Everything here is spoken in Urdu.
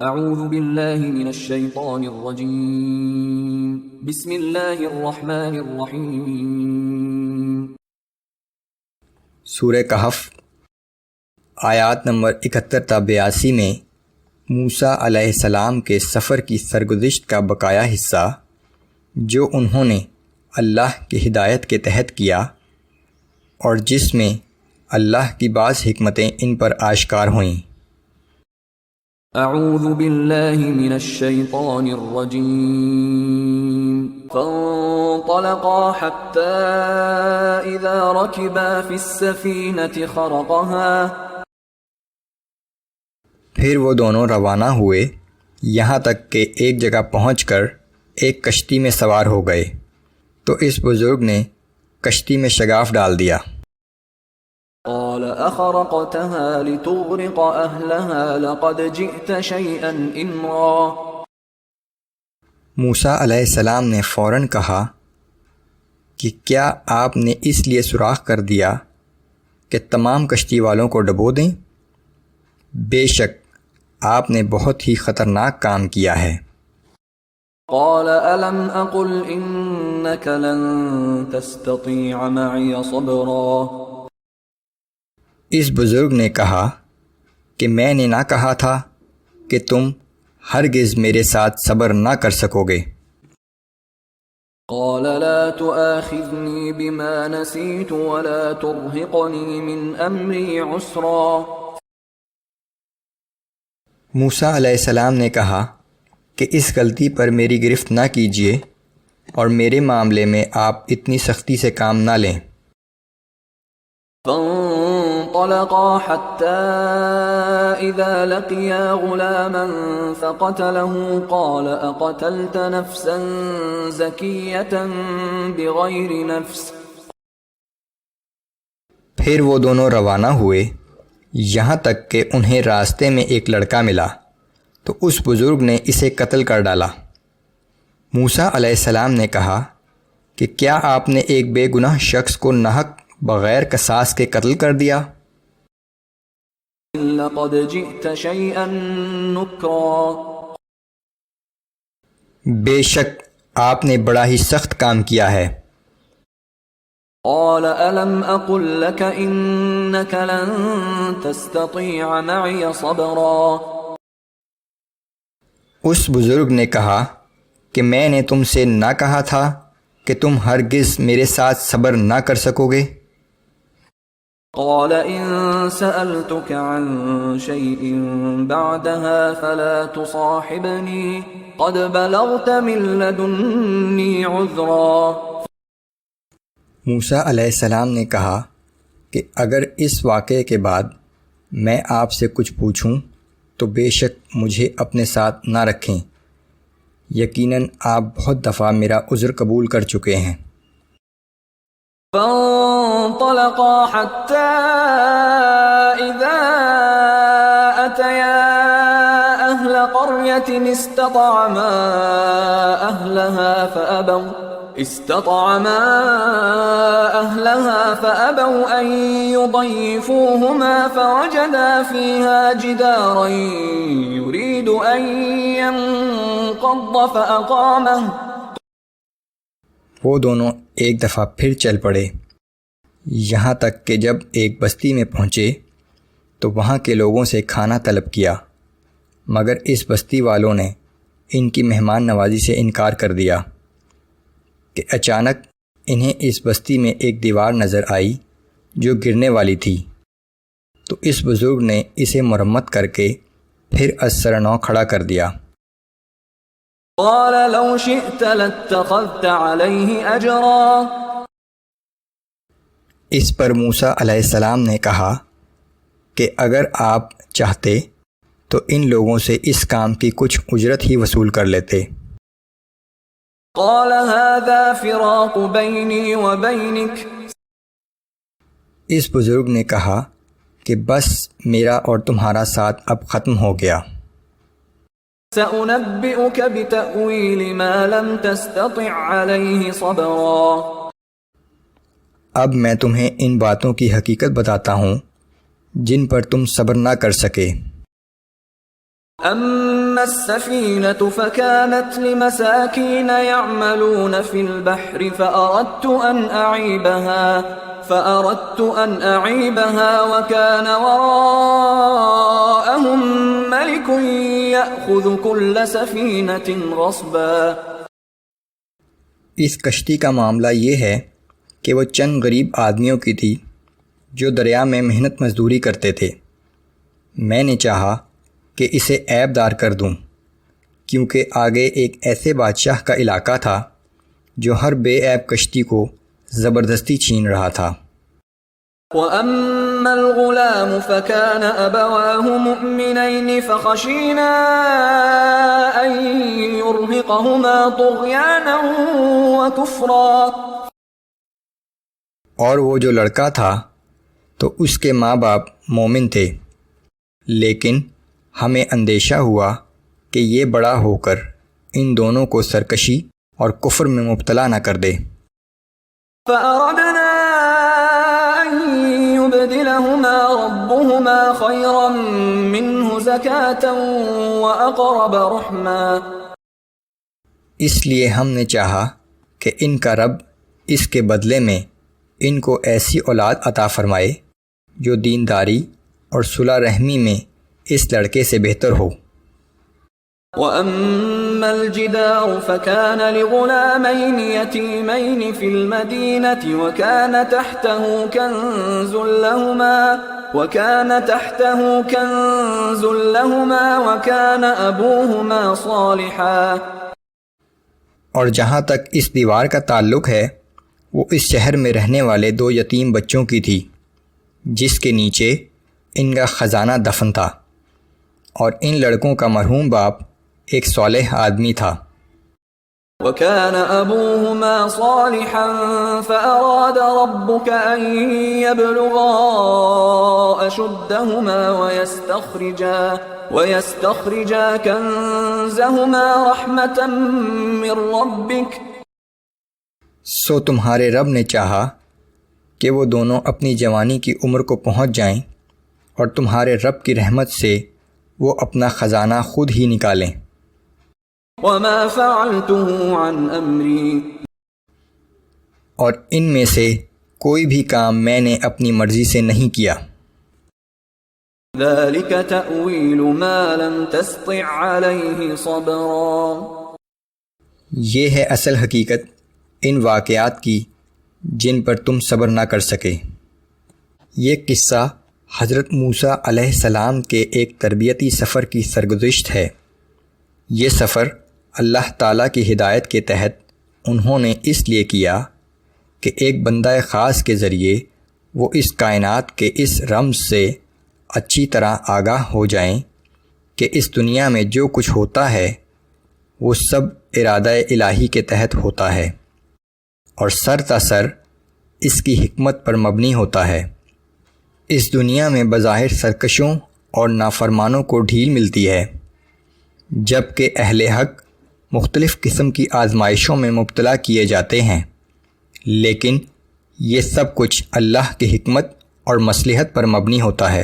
اعوذ باللہ من الشیطان الرجیم بسم اللہ الرحمن الرحیم۔ سورہ کہف آیات نمبر 71 تا 82 میں موسیٰ علیہ السلام کے سفر کی سرگزشت کا بقایا حصہ جو انہوں نے اللہ کی ہدایت کے تحت کیا اور جس میں اللہ کی بعض حکمتیں ان پر آشکار ہوئیں۔ اعوذ باللہ من الشیطان الرجیم۔ فانطلقا حتی اذا رکبا فی السفینة خرقها۔ پھر وہ دونوں روانہ ہوئے یہاں تک کہ ایک جگہ پہنچ کر ایک کشتی میں سوار ہو گئے تو اس بزرگ نے کشتی میں شگاف ڈال دیا۔ قال اخرقتها لتغرق اهلها لقد جئت شيئا امرا۔ موسیٰ علیہ السلام نے فوراً کہا کہ کیا آپ نے اس لیے سوراخ کر دیا کہ تمام کشتی والوں کو ڈبو دیں؟ بے شک آپ نے بہت ہی خطرناک کام کیا ہے۔ قال الم اقل انك لن تستطيع معي صبرا۔ اس بزرگ نے کہا کہ میں نے نہ کہا تھا کہ تم ہرگز میرے ساتھ صبر نہ کر سکو گے۔ قال لا تؤاخذني بما نسيت ولا ترهقني من امري عسرا۔ موسیٰ علیہ السلام نے کہا کہ اس غلطی پر میری گرفت نہ کیجیے اور میرے معاملے میں آپ اتنی سختی سے کام نہ لیں۔ فانطلقا حتى إذا لقيا غلاما فقتله قال أقتلت نفسا زكية بغير نفس۔ پھر وہ دونوں روانہ ہوئے یہاں تک کہ انہیں راستے میں ایک لڑکا ملا تو اس بزرگ نے اسے قتل کر ڈالا۔ موسیٰ علیہ السلام نے کہا کہ کیا آپ نے ایک بے گناہ شخص کو ناحق بغیر قصاص کے قتل کر دیا؟ لقد جئت شيئا نكرا۔ بے شک آپ نے بڑا ہی سخت کام کیا ہے۔ قال الم اقل لك انك لن تستطيع معي صبرا۔ اس بزرگ نے کہا کہ میں نے تم سے نہ کہا تھا کہ تم ہرگز میرے ساتھ صبر نہ کر سکو گے؟ قال ان سألتك عن شيء بعدها فلا تصاحبني قد بلغت من لدني عذرا۔ موسیٰ علیہ السلام نے کہا کہ اگر اس واقعے کے بعد میں آپ سے کچھ پوچھوں تو بے شک مجھے اپنے ساتھ نہ رکھیں، یقیناً آپ بہت دفعہ میرا عذر قبول کر چکے ہیں۔ فانطلقا حتى إذا أتيا أهل قرية استطعما أهلها فأبوا أن يضيفوهما فوجدا فيها جدارا يريد أن ينقض فأقامه۔ وہ دونوں ایک دفعہ پھر چل پڑے یہاں تک کہ جب ایک بستی میں پہنچے تو وہاں کے لوگوں سے کھانا طلب کیا مگر اس بستی والوں نے ان کی مہمان نوازی سے انکار کر دیا کہ اچانک انہیں اس بستی میں ایک دیوار نظر آئی جو گرنے والی تھی تو اس بزرگ نے اسے مرمت کر کے پھر از سر نو کھڑا کر دیا۔ قال لو شئت لاتخذت عليه اجرا۔ اس پر موسیٰ علیہ السلام نے کہا کہ اگر آپ چاہتے تو ان لوگوں سے اس کام کی کچھ اجرت ہی وصول کر لیتے۔ قال هذا فراق بيني وبينك۔ اس بزرگ نے کہا کہ بس میرا اور تمہارا ساتھ اب ختم ہو گیا۔ سأنبئك بتأويل ما لم تستطع عليه صبرا۔ اب میں تمہیں ان باتوں کی حقیقت بتاتا ہوں جن پر تم صبر نہ کر سکے۔ أما السفينة فكانت لمساكين يعملون في البحر فأردت أن أعيبها وكان وراءهم ملك يأخذ كل سفينة غصبا۔ اس کشتی کا معاملہ یہ ہے کہ وہ چند غریب آدمیوں کی تھی جو دریا میں محنت مزدوری کرتے تھے۔ میں نے چاہا کہ اسے عیب دار کر دوں، کیونکہ آگے ایک ایسے بادشاہ کا علاقہ تھا جو ہر بے عیب کشتی کو زبردستی چھین رہا تھا۔ وَأَمَّا الْغُلَامُ فَكَانَ أَبَوَاهُ مُؤْمِنَيْنِ فَخَشِينَا أَن يُرْهِقَهُمَا طُغْيَانًا وَكُفْرًا۔ اور وہ جو لڑکا تھا تو اس کے ماں باپ مومن تھے، لیکن ہمیں اندیشہ ہوا کہ یہ بڑا ہو کر ان دونوں کو سرکشی اور کفر میں مبتلا نہ کر دے۔ فَأَرَدْنَا أَن يُبْدِلَهُمَا رَبُّهُمَا خَيْرًا مِّنْهُ زَكَاةً وَأَقْرَبَ رُحْمًا۔ اس لیے ہم نے چاہا کہ ان کا رب اس کے بدلے میں ان کو ایسی اولاد عطا فرمائے جو دینداری اور صلح رحمی میں اس لڑکے سے بہتر ہو۔ وَأَمَّا الْجِدَارُ فَكَانَ لِغُلَامَيْنِ يَتِيمَيْنِ فِي الْمَدِينَةِ وَكَانَ تَحْتَهُ كَنْزٌ لَهُمَا وَكَانَ أَبُوهُمَا صَالِحًا۔ اور جہاں تک اس دیوار کا تعلق ہے، وہ اس شہر میں رہنے والے 2 یتیم بچوں کی تھی، جس کے نیچے ان کا خزانہ دفن تھا، اور ان لڑکوں کا مرحوم باپ ایک صالح آدمی تھا۔ وَكَانَ أَبُوهُمَا صَالِحًا فَأَرَادَ رَبُّكَ أَن يَبْلُغَا أَشُدَّهُمَا وَيَسْتَخْرِجَا كَنزَهُمَا رَحْمَةً مِّن رَّبِّكَ۔ سو تمہارے رب نے چاہا کہ وہ دونوں اپنی جوانی کی عمر کو پہنچ جائیں اور تمہارے رب کی رحمت سے وہ اپنا خزانہ خود ہی نکالیں۔ وَمَا فَعَلْتُهُ عَنْ أَمْرِي۔ اور ان میں سے کوئی بھی کام میں نے اپنی مرضی سے نہیں کیا۔ ذَلِكَ تَأْوِيلُ مَا لَمْ تَسْطِعْ عَلَيْهِ صَبْرًا۔ یہ ہے اصل حقیقت ان واقعات کی جن پر تم صبر نہ کر سکے۔ یہ قصہ حضرت موسیٰ علیہ السلام کے ایک تربیتی سفر کی سرگزشت ہے۔ یہ سفر اللہ تعالیٰ کی ہدایت کے تحت انہوں نے اس لیے کیا کہ ایک بندہ خاص کے ذریعے وہ اس کائنات کے اس رمز سے اچھی طرح آگاہ ہو جائیں کہ اس دنیا میں جو کچھ ہوتا ہے وہ سب ارادہ الہی کے تحت ہوتا ہے اور سر تاثر اس کی حکمت پر مبنی ہوتا ہے۔ اس دنیا میں بظاہر سرکشوں اور نافرمانوں کو ڈھیل ملتی ہے، جبکہ اہل حق مختلف قسم کی آزمائشوں میں مبتلا کیے جاتے ہیں، لیکن یہ سب کچھ اللہ کی حکمت اور مصلحت پر مبنی ہوتا ہے۔